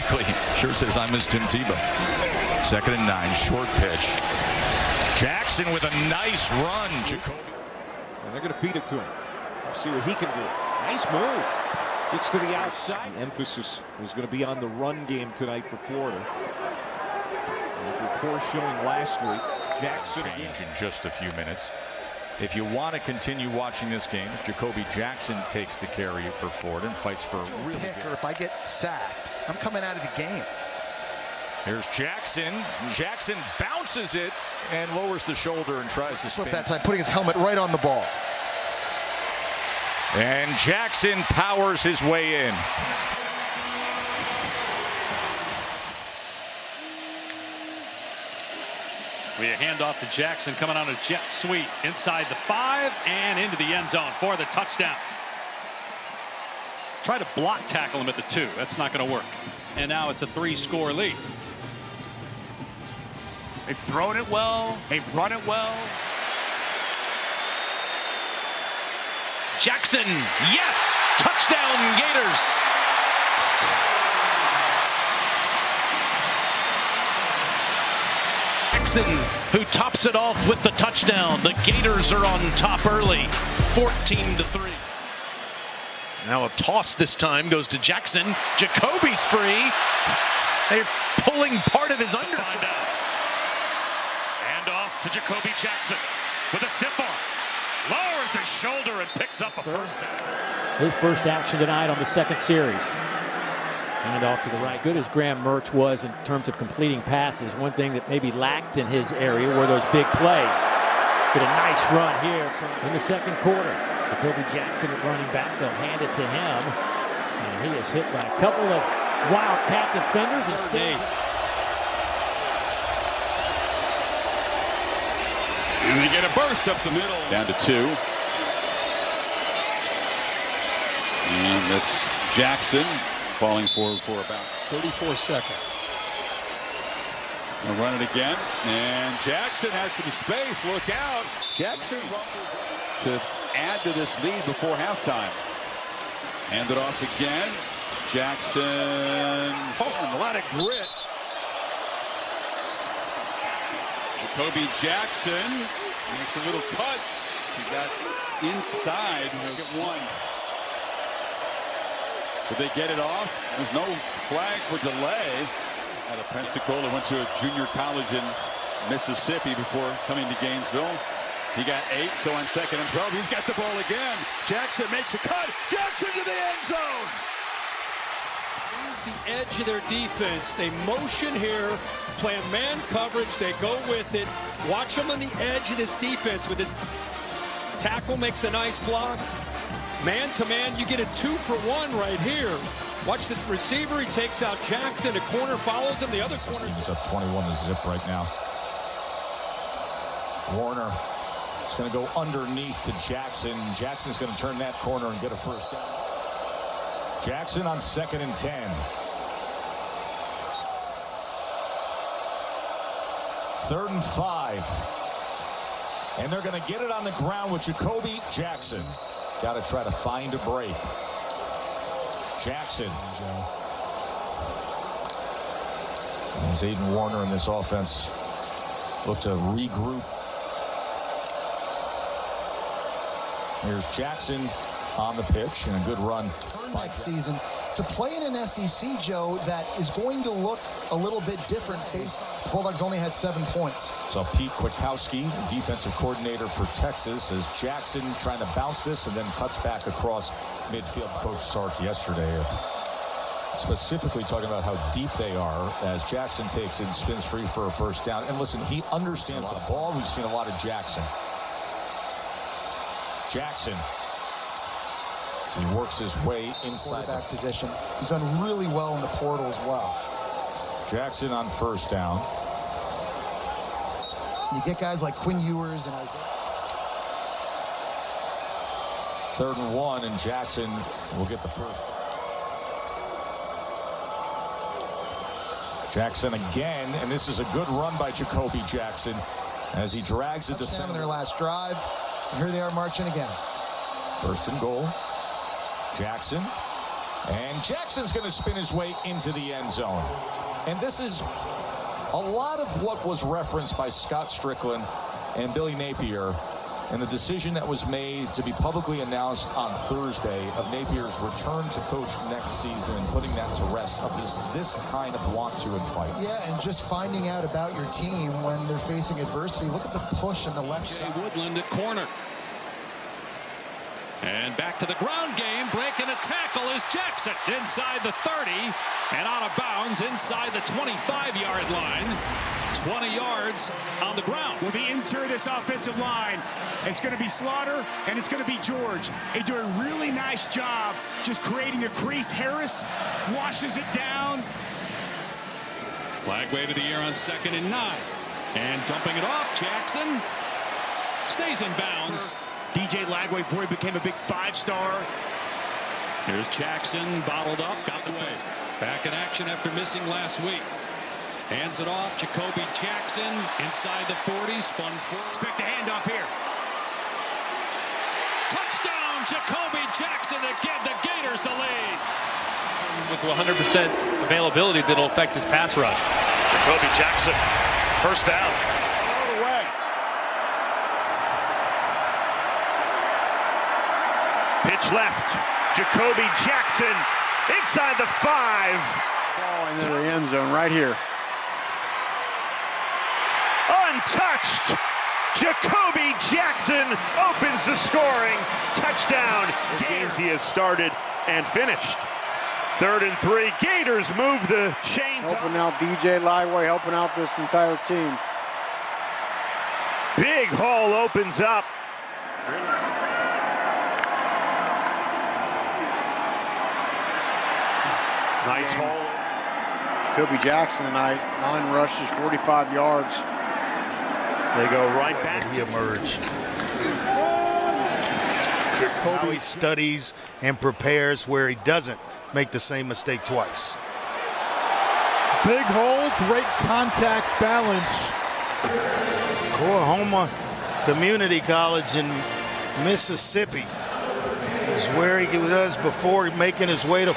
Exactly. Sure says I miss Tim Tebow. 2nd and 9, short pitch. Jackson with a nice run. Jacoby. And they're going to feed it to him. We'll see what he can do. Nice move. Gets to the outside. The emphasis is going to be on the run game tonight for Florida. After poor showing last week, Jackson change in just a few minutes. If you want to continue watching this game, Jacoby Jackson takes the carry for Florida and fights for a really good. Or if I get sacked, I'm coming out of the game. Here's Jackson. Jackson bounces it and lowers the shoulder and tries to spin. That time, putting his helmet right on the ball. And Jackson powers his way in. We hand off to Jackson coming on a jet sweep inside the 5 and into the end zone for the touchdown. Try to block tackle him at the 2. That's not going to work. And now it's a 3-score lead. They've thrown it well. They've run it well. Jackson, yes! Touchdown, Gators! Who tops it off with the touchdown. The Gators are on top early, 14-3. Now a toss this time goes to Jackson. Jacoby's free. They're pulling part of his undershirt. And off to Jacoby Jackson with a stiff arm. Lowers his shoulder and picks up a first down. His first action tonight on the 2nd series. And off to the right. Good as Graham Mertz was in terms of completing passes, one thing that maybe lacked in his area were those big plays. Get a nice run here in the 2nd quarter. Jacoby Jackson at running back. They'll hand it to him. And he is hit by a couple of Wildcat defenders and stays. And they get a burst up the middle. Down to 2. And that's Jackson. Falling forward for about 34 seconds. Gonna run it again, and Jackson has some space. Look out! Jackson to add to this lead before halftime. Hand it off again. Jackson, a lot of grit. Jacoby Jackson makes a little cut. He got inside. He'll get 1. Did they get it off? There's no flag for delay. Out of Pensacola, went to a junior college in Mississippi before coming to Gainesville. He got 8, so on 2nd and 12, he's got the ball again. Jackson makes a cut. Jackson to the end zone. Use the edge of their defense. They motion here, playing man coverage. They go with it. Watch them on the edge of this defense. With the tackle makes a nice block. Man to man, you get a 2-for-1 right here. Watch the receiver. He takes out Jackson. The corner follows him. The other corner. He's up 21-0 right now. Warner is going to go underneath to Jackson. Jackson's going to turn that corner and get a first down. Jackson on 2nd and 10. 3rd and 5. And they're going to get it on the ground with Jacoby Jackson. Got to try to find a break. Jackson. As Aiden Warner in this offense look to regroup. Here's Jackson on the pitch and a good run. Next season to play in an SEC, Joe, that is going to look a little bit different. The Bulldogs only had 7 points. So Pete Kwiatkowski, defensive coordinator for Texas, says Jackson trying to bounce this and then cuts back across midfield. Coach Sark yesterday specifically talking about how deep they are as Jackson takes it and spins free for a first down. And listen, he understands the ball. We've seen a lot of Jackson. Jackson. So he works his way inside that position. He's done really well in the portal as well. Jackson on first down. You get guys like Quinn Ewers and Isaiah. 3rd and 1, and Jackson will get the first. Jackson again, and this is a good run by Jacoby Jackson as he drags a defender. In their last drive, and here they are marching again. 1st and goal. Jackson And Jackson's going to spin his way into the end zone. And this is a lot of what was referenced by Scott Strickland and Billy Napier, and the decision that was made to be publicly announced on Thursday of Napier's return to coach next season, putting that to rest of this kind of want to and fight. Yeah, and just finding out about your team when they're facing adversity. Look at the push on the left side. Woodland at corner. And back to the ground game. Breaking a tackle is Jackson inside the 30 and out of bounds inside the 25-yard line. 20 yards on the ground. Well, the interior of this offensive line, it's going to be Slaughter and it's going to be George. They do a really nice job just creating a crease. Harris washes it down. Flag wave of the year on 2nd and 9. And dumping it off, Jackson stays in bounds. DJ Lagway before he became a big 5-star. Here's Jackson, bottled up, got the way. Back in action after missing last week. Hands it off, Jacoby Jackson inside the 40, spun forward. Expect a handoff here. Touchdown, Jacoby Jackson to give the Gators the lead. With 100% availability, that'll affect his pass rush. Jacoby Jackson, first down. All the way. Pitch left. Jacoby Jackson inside the 5. Ball into the end zone right here. Untouched. Jacoby Jackson opens the scoring. Touchdown. Games he has started and finished. 3rd and 3. Gators move the chains. Helping out DJ Lagway, helping out this entire team. Big hole opens up. Nice hole. Jacoby Jackson tonight, 9 rushes, 45 yards. They go right back. He emerged. How he studies and prepares where he doesn't make the same mistake twice. Big hole, great contact balance. Oklahoma Community College in Mississippi is where he was before making his way to